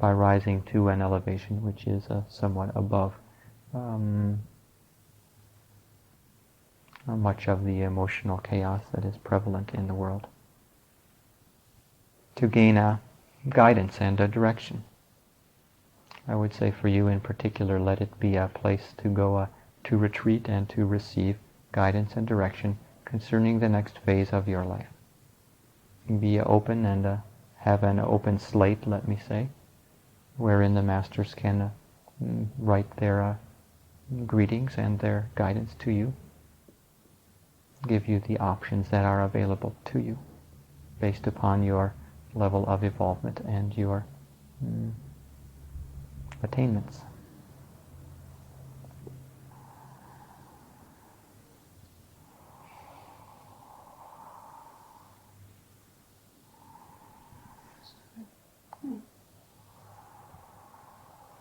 by rising to an elevation which is somewhat above much of the emotional chaos that is prevalent in the world, to gain a guidance and a direction. I would say for you in particular, let it be a place to go to retreat and to receive guidance and direction concerning the next phase of your life. Be open and have an open slate, let me say, wherein the masters can write their greetings and their guidance to you, give you the options that are available to you based upon your level of involvement and your attainments.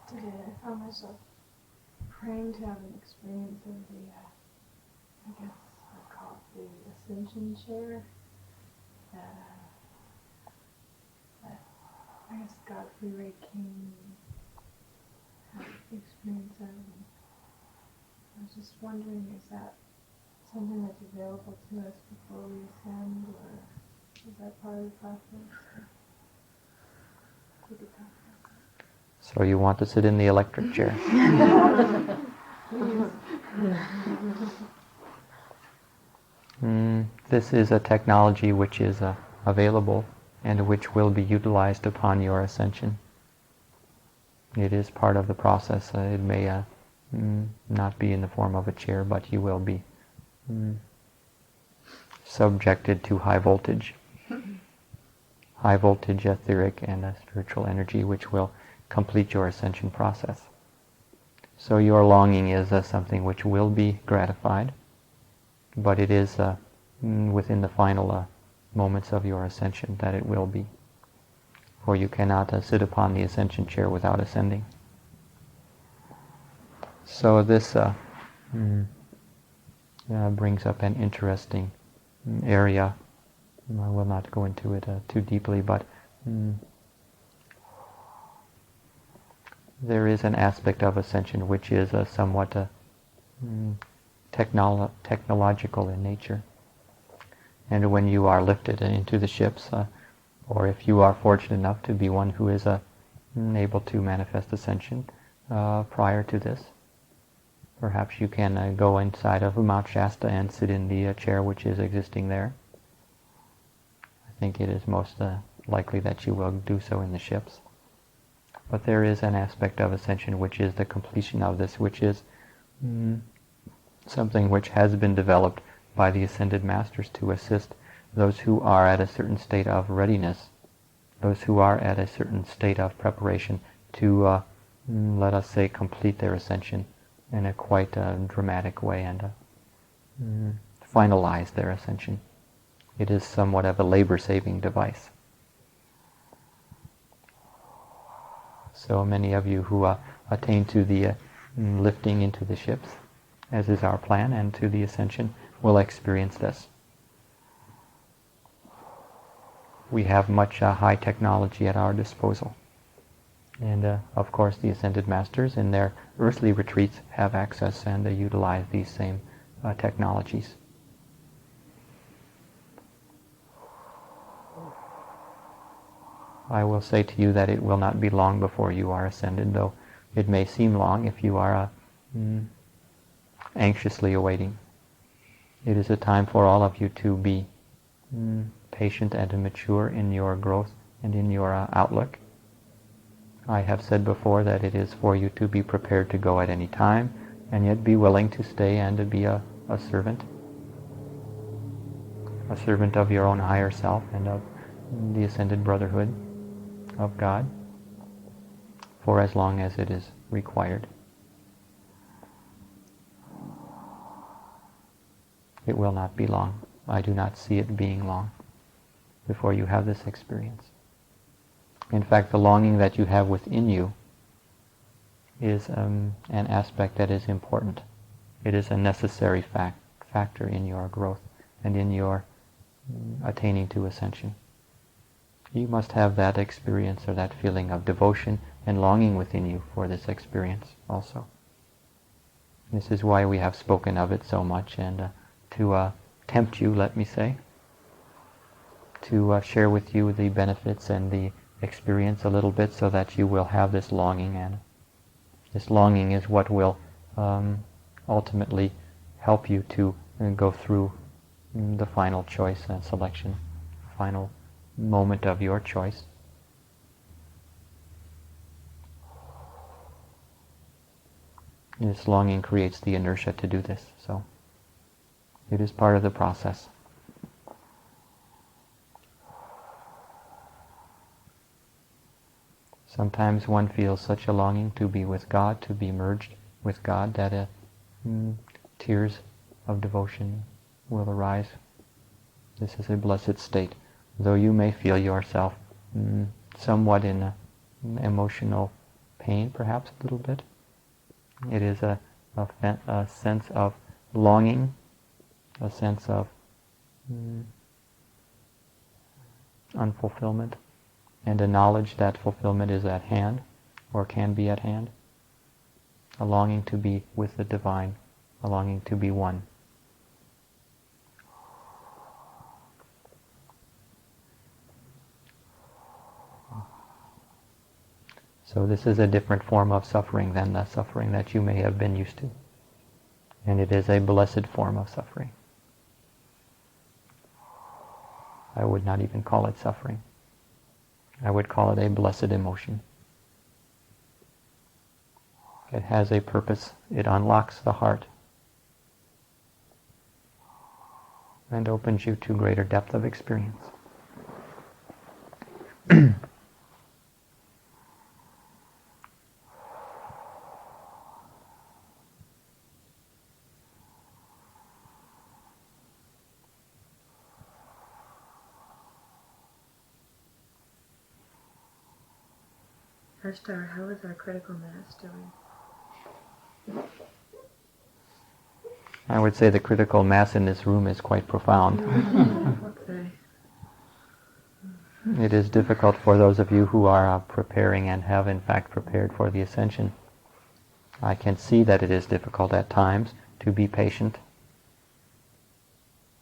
Today I found myself praying to have an experience of the, I guess I call it the Ascension chair. I guess Godfrey Ray King had the experience of. And I was just wondering, is that something that's available to us before we ascend, or is that part of the process? We could talk about that. So you want to sit in the electric chair? This is a technology which is available and which will be utilized upon your ascension. It is part of the process. It may not be in the form of a chair, but you will be subjected to high voltage etheric and spiritual energy which will complete your ascension process. So your longing is something which will be gratified, but it is within the final moments of your ascension that it will be. For you cannot sit upon the ascension chair without ascending. So this brings up an interesting area. I will not go into it too deeply, but there is an aspect of ascension which is somewhat technological in nature. And when you are lifted into the ships, or if you are fortunate enough to be one who is able to manifest ascension prior to this, perhaps you can go inside of Mount Shasta and sit in the chair which is existing there. I think it is most likely that you will do so in the ships. But there is an aspect of ascension which is the completion of this, which is something which has been developed by the ascended masters to assist those who are at a certain state of readiness, those who are at a certain state of preparation to, let us say, complete their ascension in a quite dramatic way and finalize their ascension. It is somewhat of a labor-saving device. So many of you who attain to the lifting into the ships, as is our plan, and to the ascension, will experience this. We have much high technology at our disposal. And of course the ascended masters in their earthly retreats have access and utilize these same technologies. I will say to you that it will not be long before you are ascended, though it may seem long if you are anxiously awaiting. It is a time for all of you to be patient and mature in your growth and in your outlook. I have said before that it is for you to be prepared to go at any time, and yet be willing to stay and to be a servant of your own higher self and of the ascended brotherhood of God for as long as it is required. It will not be long. I do not see it being long before you have this experience. In fact, the longing that you have within you is an aspect that is important. It is a necessary factor in your growth and in your attaining to ascension. You must have that experience or that feeling of devotion and longing within you for this experience also. This is why we have spoken of it so much, and to tempt you, let me say, to share with you the benefits and the experience a little bit so that you will have this longing, and this longing is what will ultimately help you to go through the final choice and selection, final moment of your choice. This longing creates the inertia to do this, so it is part of the process. Sometimes one feels such a longing to be with God, to be merged with God, that tears of devotion will arise. This is a blessed state. Though you may feel yourself somewhat in emotional pain, perhaps a little bit, it is a sense of longing, a sense of unfulfillment, and a knowledge that fulfillment is at hand, or can be at hand, a longing to be with the divine, a longing to be one. So this is a different form of suffering than the suffering that you may have been used to. And it is a blessed form of suffering. I would not even call it suffering. I would call it a blessed emotion. It has a purpose. It unlocks the heart and opens you to greater depth of experience. Ashtar, how is our critical mass doing? I would say the critical mass in this room is quite profound. Okay. It is difficult for those of you who are preparing and have in fact prepared for the Ascension. I can see that it is difficult at times to be patient.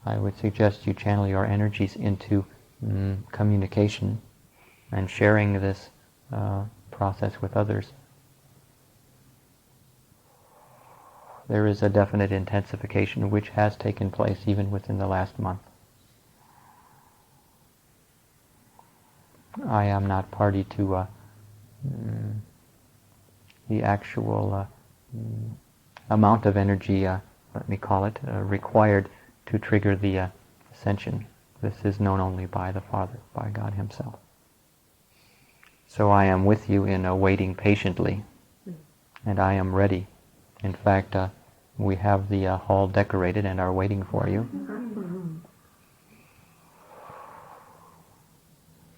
I would suggest you channel your energies into communication and sharing this process with others. There is a definite intensification which has taken place even within the last month. I am not party to the actual amount of energy, let me call it, required to trigger the Ascension. This is known only by the Father, by God Himself. So I am with you in waiting patiently, and I am ready. In fact, we have the hall decorated and are waiting for you.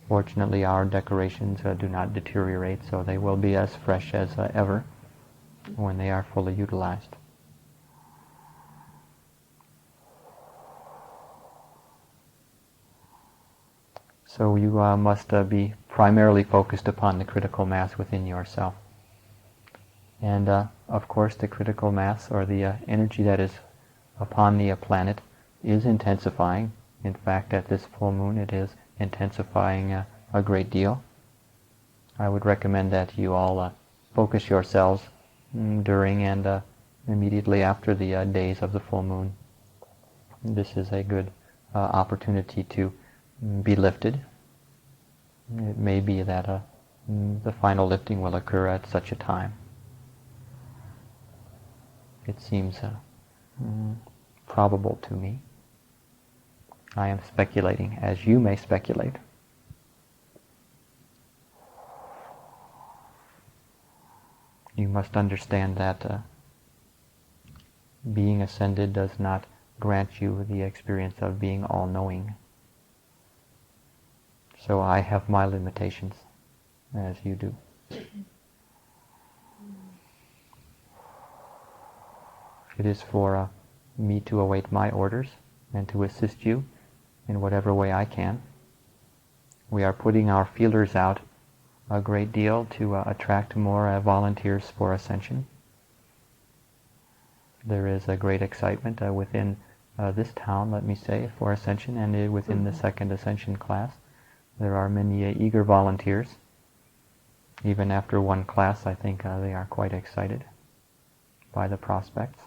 Fortunately, our decorations do not deteriorate, so they will be as fresh as ever when they are fully utilized. So you must be primarily focused upon the critical mass within yourself. And of course the critical mass, or the energy that is upon the planet, is intensifying. In fact, at this full moon it is intensifying a great deal. I would recommend that you all focus yourselves during and immediately after the days of the full moon. This is a good opportunity to be lifted. It may be that the final lifting will occur at such a time. It seems probable to me. I am speculating, as you may speculate. You must understand that being ascended does not grant you the experience of being all-knowing. So I have my limitations, as you do. It is for me to await my orders and to assist you in whatever way I can. We are putting our feelers out a great deal to attract more volunteers for Ascension. There is a great excitement within this town, let me say, for Ascension, and within the second Ascension class. There are many eager volunteers. Even after one class, I think they are quite excited by the prospects.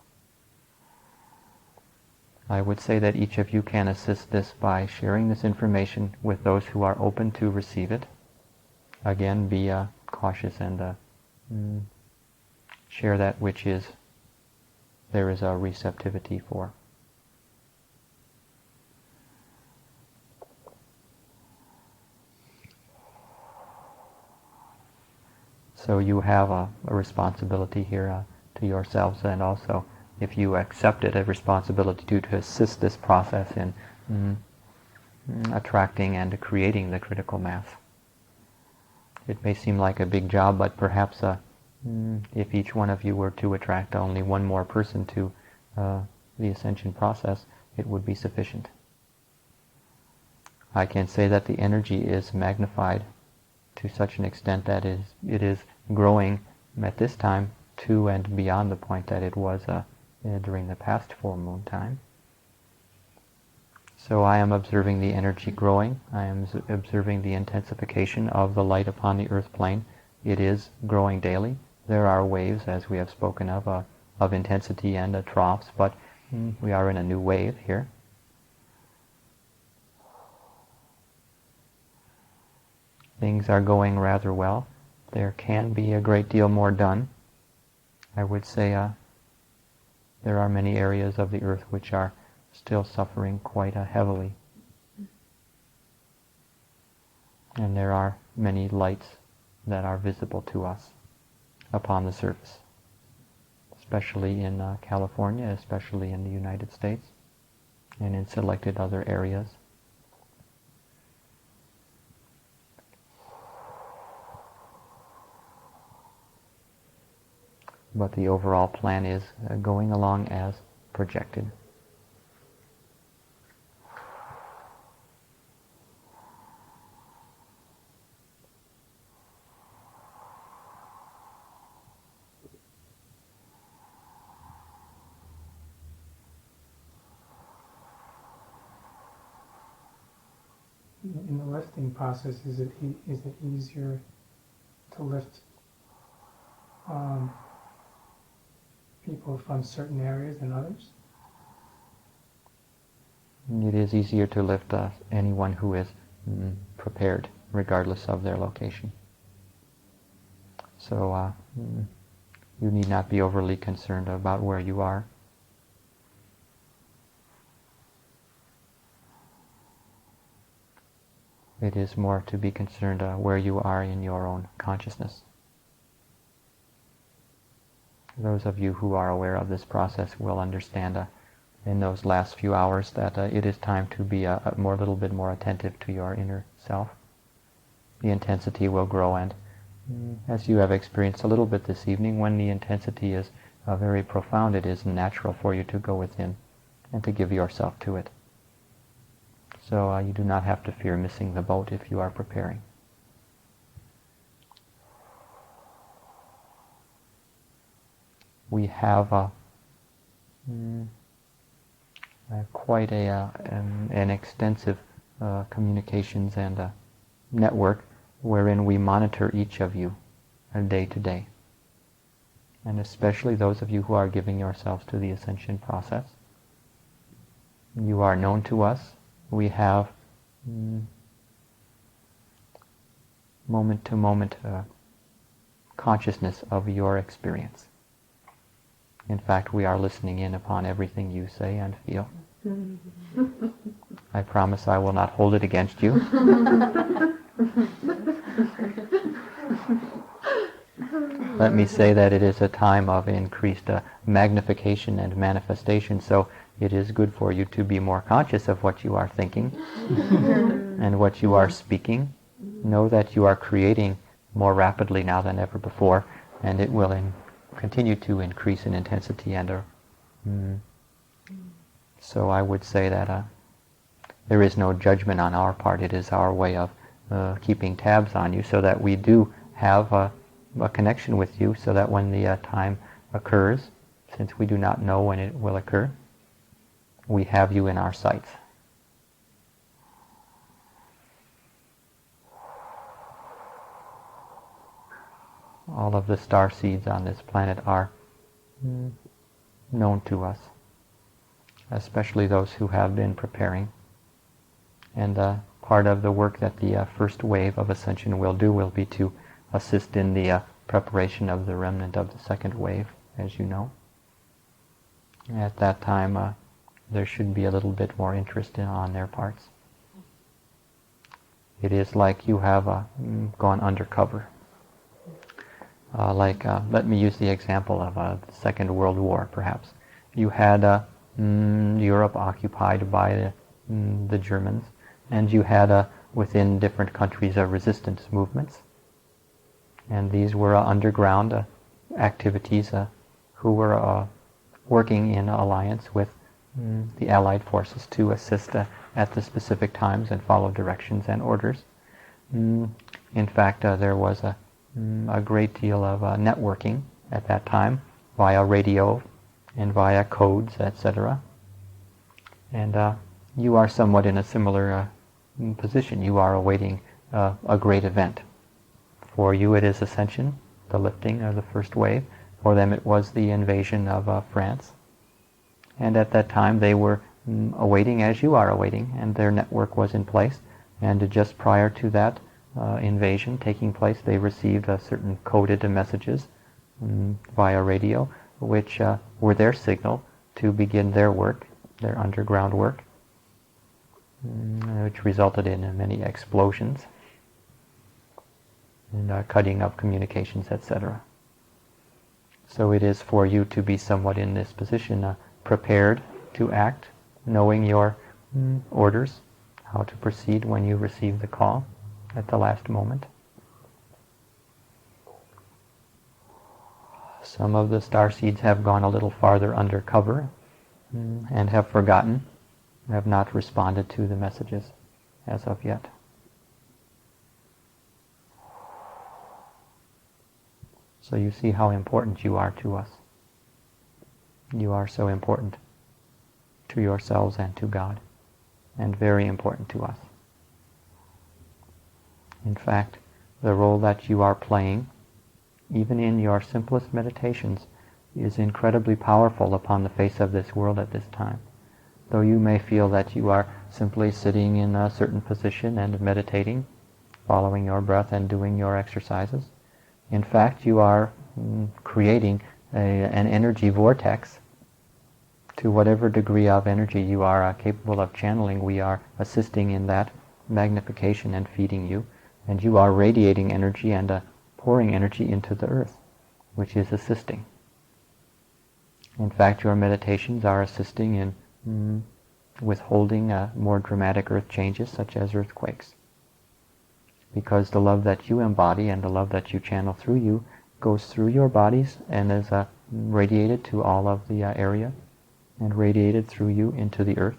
I would say that each of you can assist this by sharing this information with those who are open to receive it. Again, be cautious and share that which there is a receptivity for. So you have a responsibility here to yourselves, and also, if you accept it, a responsibility to assist this process in attracting and creating the critical mass. It may seem like a big job, but perhaps if each one of you were to attract only one more person to the Ascension process, it would be sufficient. I can say that the energy is magnified to such an extent that it is growing at this time to and beyond the point that it was during the past full moon time. So I am observing the energy growing. I am observing the intensification of the light upon the earth plane. It is growing daily. There are waves, as we have spoken of intensity and troughs, but we are in a new wave here. Things are going rather well. There can be a great deal more done. I would say there are many areas of the earth which are still suffering quite heavily. And there are many lights that are visible to us upon the surface, especially in California, especially in the United States, and in selected other areas. But the overall plan is going along as projected. In the lifting process, is it easier to lift people from certain areas than others? It is easier to lift anyone who is prepared, regardless of their location. So you need not be overly concerned about where you are. It is more to be concerned where you are in your own consciousness. Those of you who are aware of this process will understand in those last few hours that it is time to be a little bit more attentive to your inner self. The intensity will grow, and as you have experienced a little bit this evening, when the intensity is very profound, it is natural for you to go within and to give yourself to it. So you do not have to fear missing the boat if you are preparing. We have quite an extensive communications and network wherein we monitor each of you day to day. And especially those of you who are giving yourselves to the Ascension process. You are known to us. We have moment-to-moment consciousness of your experience. In fact, we are listening in upon everything you say and feel. I promise I will not hold it against you. Let me say that it is a time of increased magnification and manifestation, so it is good for you to be more conscious of what you are thinking and what you are speaking. Know that you are creating more rapidly now than ever before, and it will continue to increase in intensity. And so I would say that there is no judgment on our part. It is our way of keeping tabs on you, so that we do have a connection with you, so that when the time occurs, since we do not know when it will occur, we have you in our sights. All of the star seeds on this planet are known to us, especially those who have been preparing. And part of the work that the first wave of Ascension will do will be to assist in the preparation of the remnant of the second wave, as you know. At that time, there should be a little bit more interest on their parts. It is like you have gone undercover. Let me use the example of the Second World War, perhaps. You had Europe occupied by the Germans, and you had within different countries resistance movements. And these were underground activities who were working in alliance with the Allied forces to assist at the specific times and follow directions and orders. In fact, there was a great deal of networking at that time via radio and via codes, etc. And you are somewhat in a similar position. You are awaiting a great event. For you it is Ascension, the lifting of the first wave. For them it was the invasion of France. And at that time they were awaiting as you are awaiting, and their network was in place. And just prior to that invasion taking place, they received certain coded messages via radio, which were their signal to begin their work, their underground work, which resulted in many explosions and cutting of communications, etc. So it is for you to be somewhat in this position, prepared to act, knowing your orders, how to proceed when you receive the call at the last moment. Some of the star seeds have gone a little farther undercover and have forgotten, have not responded to the messages as of yet. So you see how important you are to us. You are so important to yourselves and to God, and very important to us. In fact, the role that you are playing, even in your simplest meditations, is incredibly powerful upon the face of this world at this time. Though you may feel that you are simply sitting in a certain position and meditating, following your breath and doing your exercises, in fact you are creating an energy vortex. To whatever degree of energy you are capable of channeling, we are assisting in that magnification and feeding you. And you are radiating energy and pouring energy into the earth, which is assisting. In fact, your meditations are assisting in withholding more dramatic earth changes, such as earthquakes. Because the love that you embody and the love that you channel through you goes through your bodies and is radiated to all of the area, and radiated through you into the earth,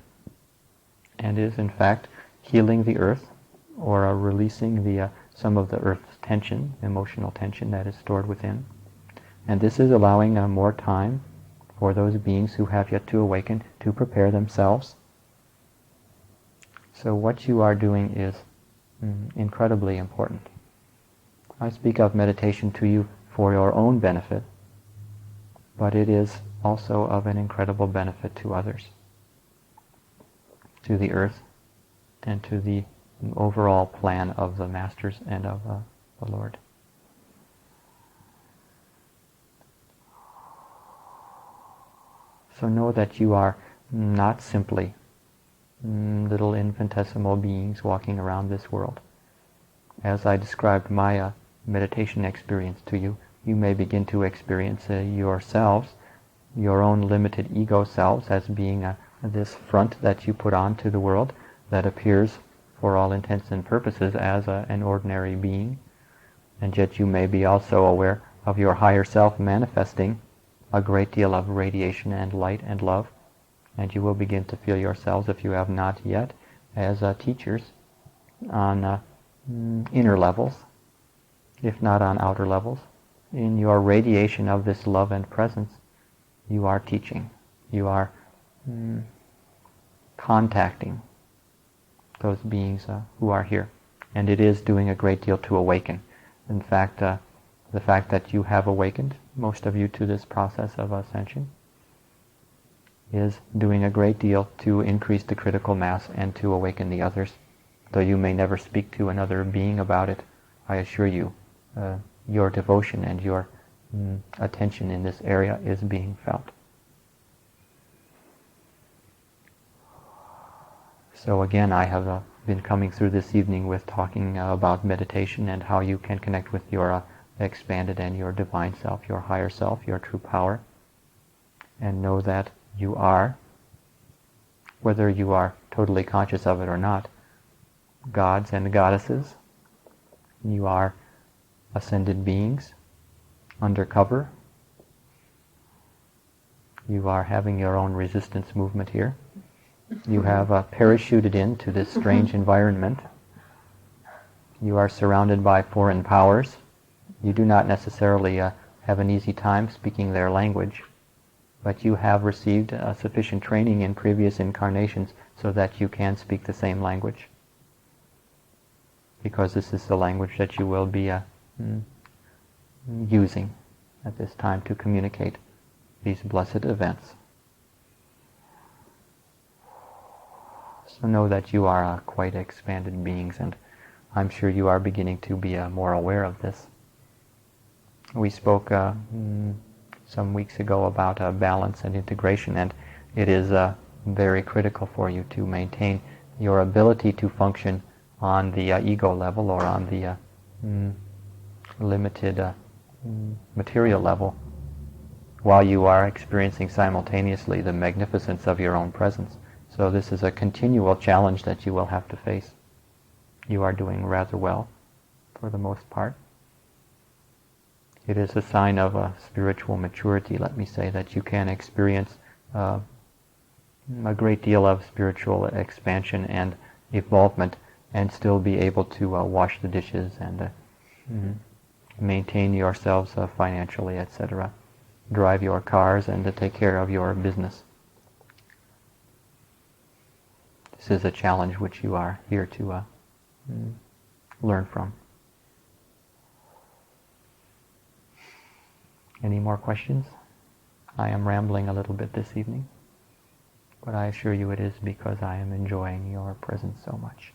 and is in fact healing the earth, or releasing the some of the earth's tension, emotional tension that is stored within. And this is allowing more time for those beings who have yet to awaken to prepare themselves. So what you are doing is incredibly important. I speak of meditation to you for your own benefit, but it is also of an incredible benefit to others, to the earth, and to the overall plan of the Masters and of the Lord. So know that you are not simply little infinitesimal beings walking around this world. As I described my meditation experience to you, you may begin to experience yourselves, your own limited ego selves, as being this front that you put on to the world that appears for all intents and purposes as an ordinary being. And yet you may be also aware of your higher self manifesting a great deal of radiation and light and love. And you will begin to feel yourselves, if you have not yet, as teachers on inner levels, if not on outer levels. In your radiation of this love and presence, you are teaching. You are contacting those beings who are here. And it is doing a great deal to awaken. In fact, the fact that you have awakened, most of you, to this process of ascension, is doing a great deal to increase the critical mass and to awaken the others. Though you may never speak to another being about it, I assure you, your devotion and your attention in this area is being felt. So again, I have been coming through this evening with talking about meditation and how you can connect with your expanded and your divine self, your higher self, your true power, and know that you are, whether you are totally conscious of it or not, gods and goddesses. You are ascended beings, undercover. You are having your own resistance movement here. You have parachuted into this strange environment. You are surrounded by foreign powers. You do not necessarily have an easy time speaking their language, but you have received sufficient training in previous incarnations so that you can speak the same language, because this is the language that you will be using at this time to communicate these blessed events. So know that you are quite expanded beings, and I'm sure you are beginning to be more aware of this. We spoke some weeks ago about balance and integration, and it is very critical for you to maintain your ability to function on the ego level or on the limited material level, while you are experiencing simultaneously the magnificence of your own presence. So this is a continual challenge that you will have to face. You are doing rather well, for the most part. It is a sign of spiritual maturity, let me say, that you can experience a great deal of spiritual expansion and evolvement and still be able to wash the dishes and maintain yourselves financially, etc., drive your cars and to take care of your business. This is a challenge which you are here to learn from. Any more questions? I am rambling a little bit this evening, but I assure you it is because I am enjoying your presence so much.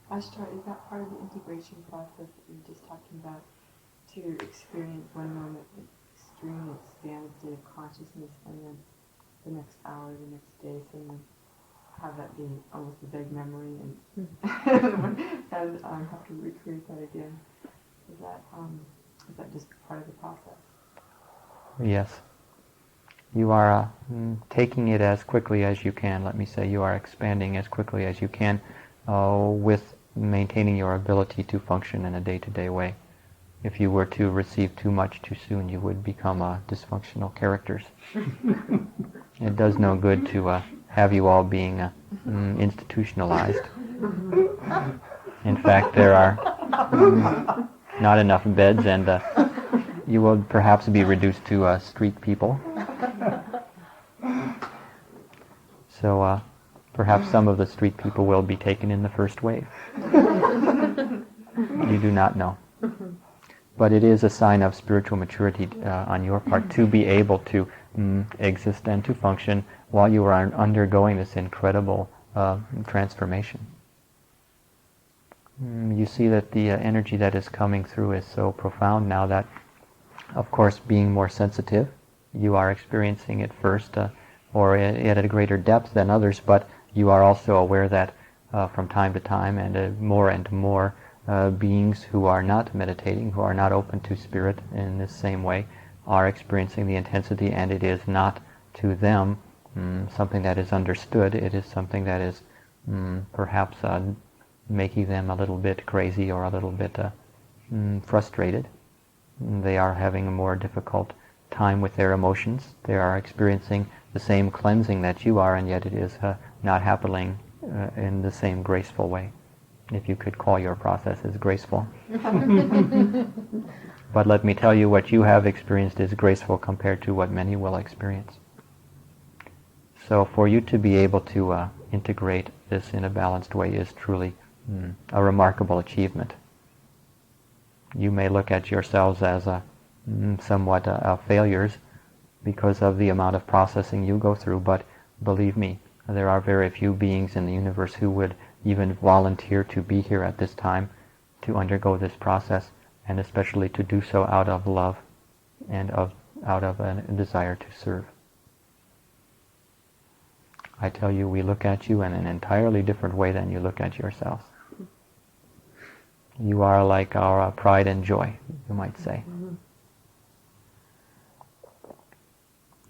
Ashtar, is that part of the integration process that you were just talking about? To experience one moment extremely expanded state of consciousness, and then the next hour, the next day, suddenly have that be almost a vague memory, and and have to recreate that again. Is that just part of the process? Yes. You are taking it as quickly as you can. Let me say, you are expanding as quickly as you can with maintaining your ability to function in a day-to-day way. If you were to receive too much too soon, you would become dysfunctional characters. It does no good to have you all being institutionalized. In fact, there are not enough beds, and you will perhaps be reduced to street people. So perhaps some of the street people will be taken in the first wave. You do not know. But it is a sign of spiritual maturity on your part to be able to exist and to function while you are undergoing this incredible transformation. You see that the energy that is coming through is so profound now that, of course, being more sensitive, you are experiencing it first or at a greater depth than others, but you are also aware that from time to time and more beings who are not meditating, who are not open to spirit in this same way, are experiencing the intensity, and it is not to them something that is understood. It is something that is perhaps making them a little bit crazy or a little bit frustrated. They are having a more difficult time with their emotions. They are experiencing the same cleansing that you are, and yet it is not happening in the same graceful way, if you could call your processes graceful. But let me tell you, what you have experienced is graceful compared to what many will experience. So for you to be able to integrate this in a balanced way is truly a remarkable achievement. You may look at yourselves as somewhat failures because of the amount of processing you go through, but believe me, there are very few beings in the universe who would even volunteer to be here at this time to undergo this process, and especially to do so out of love and out of a desire to serve. I tell you, we look at you in an entirely different way than you look at yourselves. You are like our pride and joy, you might say.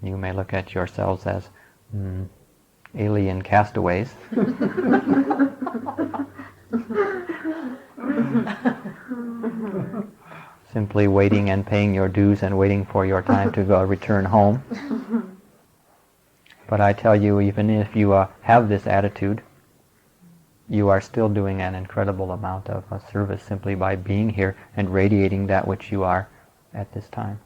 You may look at yourselves as alien castaways. Simply waiting and paying your dues and waiting for your time to go return home. But I tell you, even if you have this attitude, you are still doing an incredible amount of service simply by being here and radiating that which you are at this time.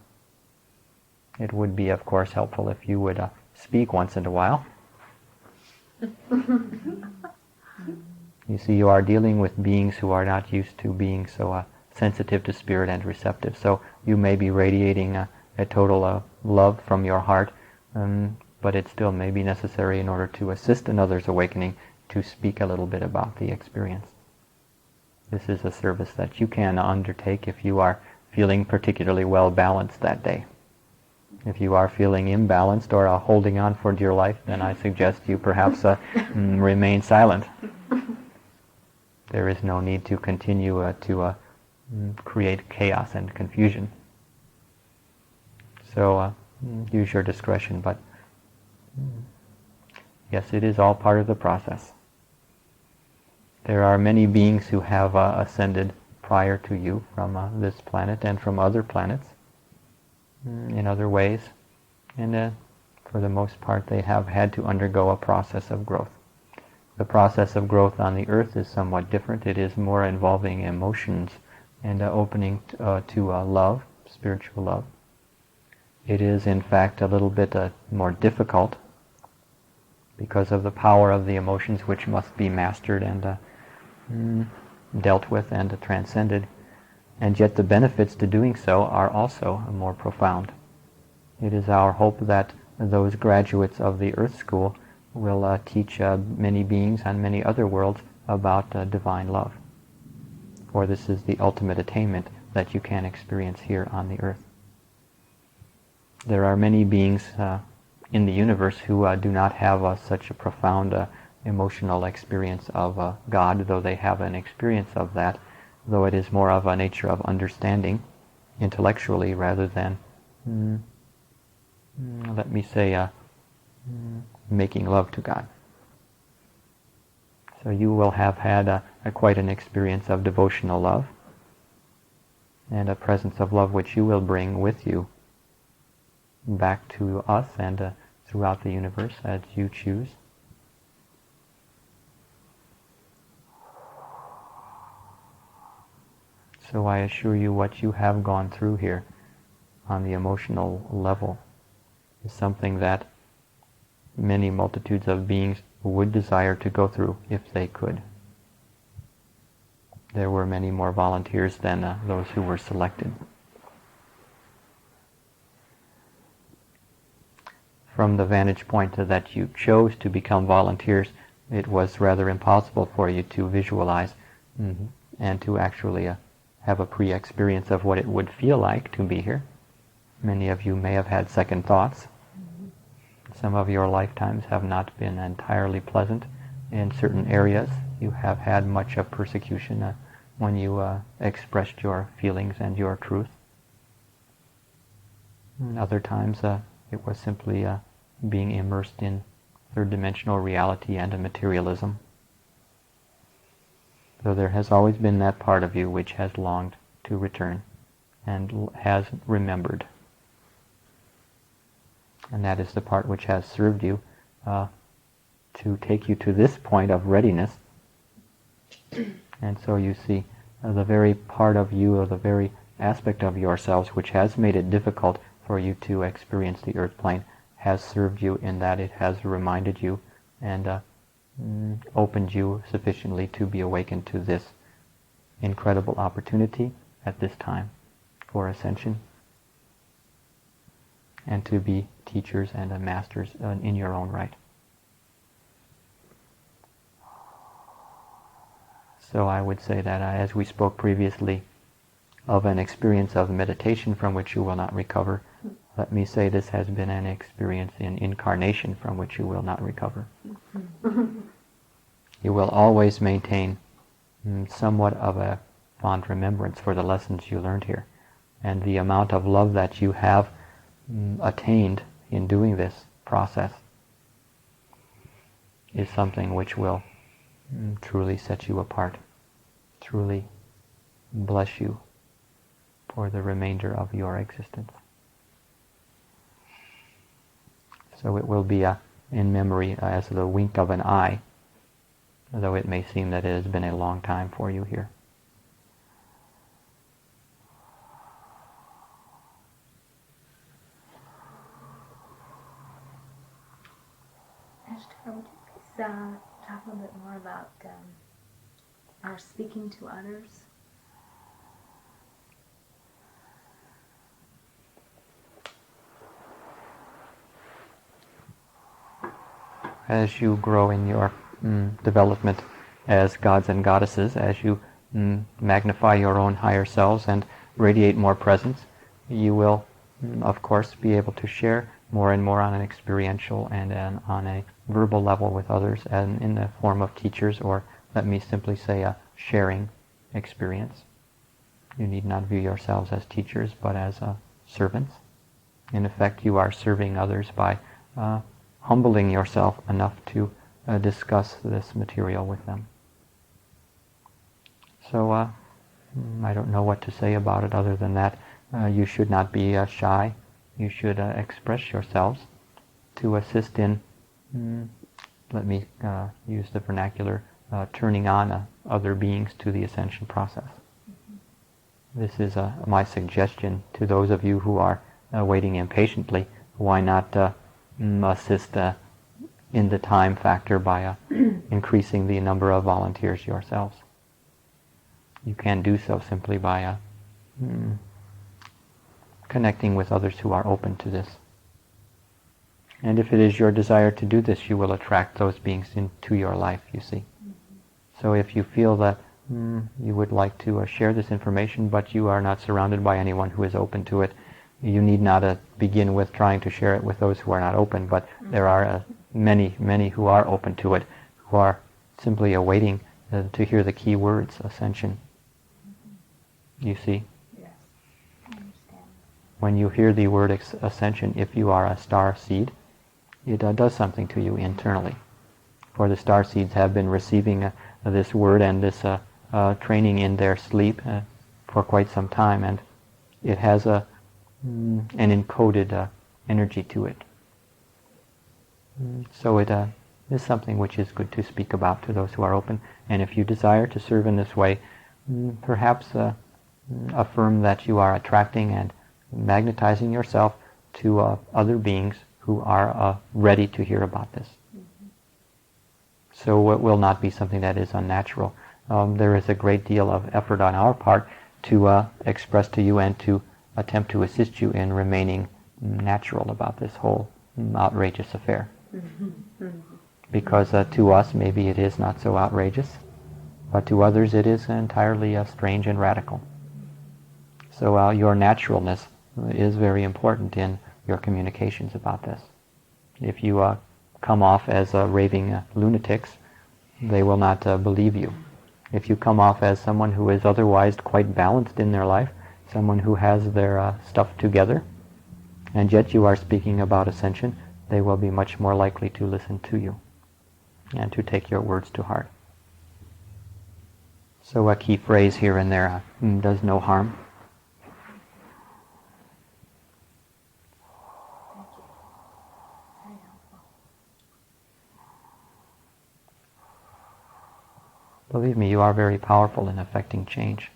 It would be, of course, helpful if you would speak once in a while. You see, you are dealing with beings who are not used to being so sensitive to spirit and receptive. So you may be radiating a total love from your heart, but it still may be necessary in order to assist another's awakening to speak a little bit about the experience. This is a service that you can undertake if you are feeling particularly well balanced that day. If you are feeling imbalanced or holding on for dear life, then I suggest you perhaps remain silent. There is no need to continue to create chaos and confusion. So use your discretion, but yes, it is all part of the process. There are many beings who have ascended prior to you from this planet and from other planets in other ways, and for the most part they have had to undergo a process of growth. The process of growth on the earth is somewhat different. It is more involving emotions and opening to love, spiritual love. It is in fact a little bit more difficult because of the power of the emotions, which must be mastered and dealt with and transcended. And yet the benefits to doing so are also more profound. It is our hope that those graduates of the Earth School will teach many beings on many other worlds about divine love. For this is the ultimate attainment that you can experience here on the earth. There are many beings in the universe who do not have such a profound emotional experience of God, though they have an experience of that, though it is more of a nature of understanding intellectually rather than, let me say, making love to God. So you will have had quite an experience of devotional love and a presence of love which you will bring with you back to us and throughout the universe as you choose. So I assure you, what you have gone through here on the emotional level is something that many multitudes of beings would desire to go through if they could. There were many more volunteers than those who were selected. From the vantage point that you chose to become volunteers, it was rather impossible for you to visualize and to actually have a pre-experience of what it would feel like to be here. Many of you may have had second thoughts. Some of your lifetimes have not been entirely pleasant. In certain areas, you have had much of persecution when you expressed your feelings and your truth. And other times, it was simply being immersed in third-dimensional reality and materialism. So there has always been that part of you which has longed to return and has remembered. And that is the part which has served you to take you to this point of readiness. And so you see, the very part of you, or the very aspect of yourselves which has made it difficult for you to experience the earth plane, has served you in that it has reminded you and opened you sufficiently to be awakened to this incredible opportunity at this time for ascension, and to be teachers and masters in your own right. So I would say that as we spoke previously of an experience of meditation from which you will not recover, let me say this has been an experience in incarnation from which you will not recover. You will always maintain somewhat of a fond remembrance for the lessons you learned here, and the amount of love that you have attained in doing this process is something which will truly set you apart, truly bless you for the remainder of your existence. So it will be in memory as the wink of an eye, though it may seem that it has been a long time for you here. Ashtar, would you please talk a little bit more about our speaking to others? As you grow in your development as gods and goddesses, as you magnify your own higher selves and radiate more presence, you will, of course, be able to share more and more on an experiential and on a verbal level with others, and in the form of teachers, or let me simply say a sharing experience. You need not view yourselves as teachers, but as servants. In effect, you are serving others by humbling yourself enough to discuss this material with them. So I don't know what to say about it other than that you should not be shy. You should express yourselves to assist in, let me use the vernacular, turning on other beings to the ascension process. This is my suggestion to those of you who are waiting impatiently. Why not assist in the time factor by increasing the number of volunteers yourselves? You can do so simply by connecting with others who are open to this. And if it is your desire to do this, you will attract those beings into your life, you see. So if you feel that you would like to share this information, but you are not surrounded by anyone who is open to it, you need not begin with trying to share it with those who are not open, but there are many, many who are open to it, who are simply awaiting to hear the key words, ascension. You see? Yes, I understand. When you hear the word ascension, if you are a star seed, it does something to you internally. For the star seeds have been receiving this word and this training in their sleep for quite some time, and it has an encoded energy to it. So it is something which is good to speak about to those who are open. And if you desire to serve in this way, perhaps affirm that you are attracting and magnetizing yourself to other beings who are ready to hear about this. So it will not be something that is unnatural. There is a great deal of effort on our part to express to you and to attempt to assist you in remaining natural about this whole outrageous affair. Because to us maybe it is not so outrageous, but to others it is entirely strange and radical. So your naturalness is very important in your communications about this. If you come off as raving lunatics, they will not believe you. If you come off as someone who is otherwise quite balanced in their life, someone who has their stuff together, and yet you are speaking about ascension, they will be much more likely to listen to you and to take your words to heart. So a key phrase here and there does no harm. Thank you. Believe me, you are very powerful in affecting change.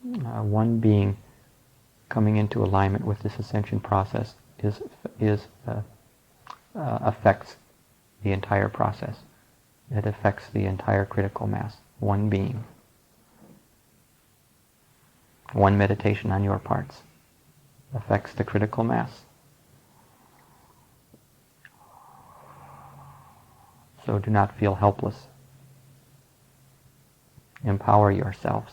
One being coming into alignment with this ascension process affects the entire process. It affects the entire critical mass. One being. One meditation on your parts affects the critical mass. So do not feel helpless. Empower yourselves.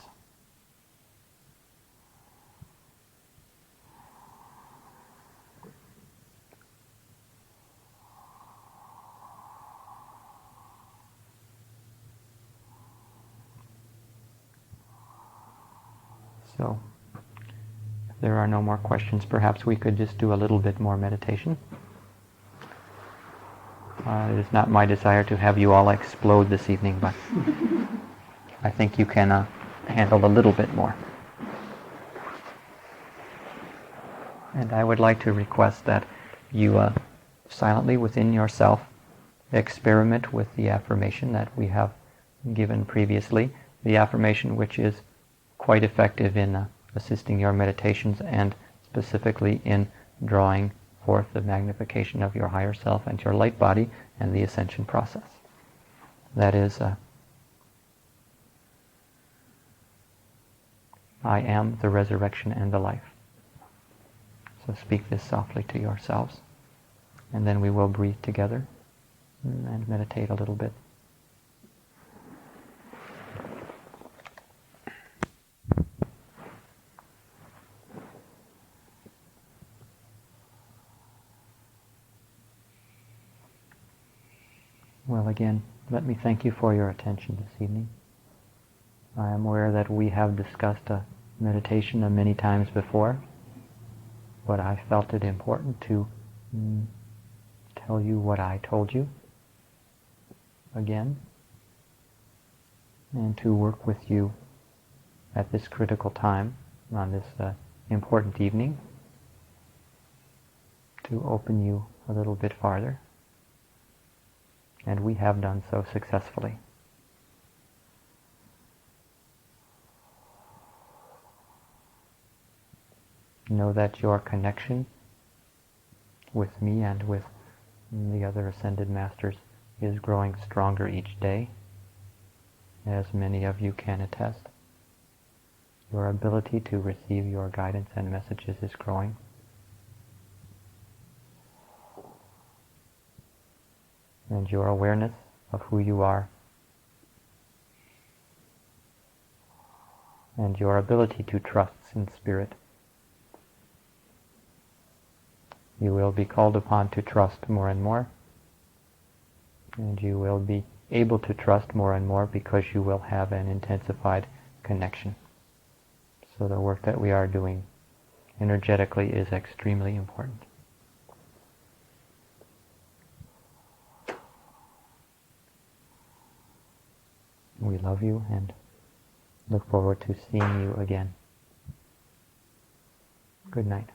So, if there are no more questions, perhaps we could just do a little bit more meditation. It is not my desire to have you all explode this evening, but I think you can handle a little bit more. And I would like to request that you silently within yourself experiment with the affirmation that we have given previously, the affirmation which is quite effective in assisting your meditations and specifically in drawing forth the magnification of your higher self and your light body and the ascension process. That is, I am the resurrection and the life. So speak this softly to yourselves, and then we will breathe together and meditate a little bit. Well, again, let me thank you for your attention this evening. I am aware that we have discussed a meditation many times before, but I felt it important to tell you what I told you again, and to work with you at this critical time on this important evening to open you a little bit farther. And we have done so successfully. Know that your connection with me and with the other Ascended Masters is growing stronger each day, as many of you can attest. Your ability to receive your guidance and messages is growing. And your awareness of who you are and your ability to trust in spirit. You will be called upon to trust more and more, and you will be able to trust more and more because you will have an intensified connection. So the work that we are doing energetically is extremely important. We love you and look forward to seeing you again. Good night.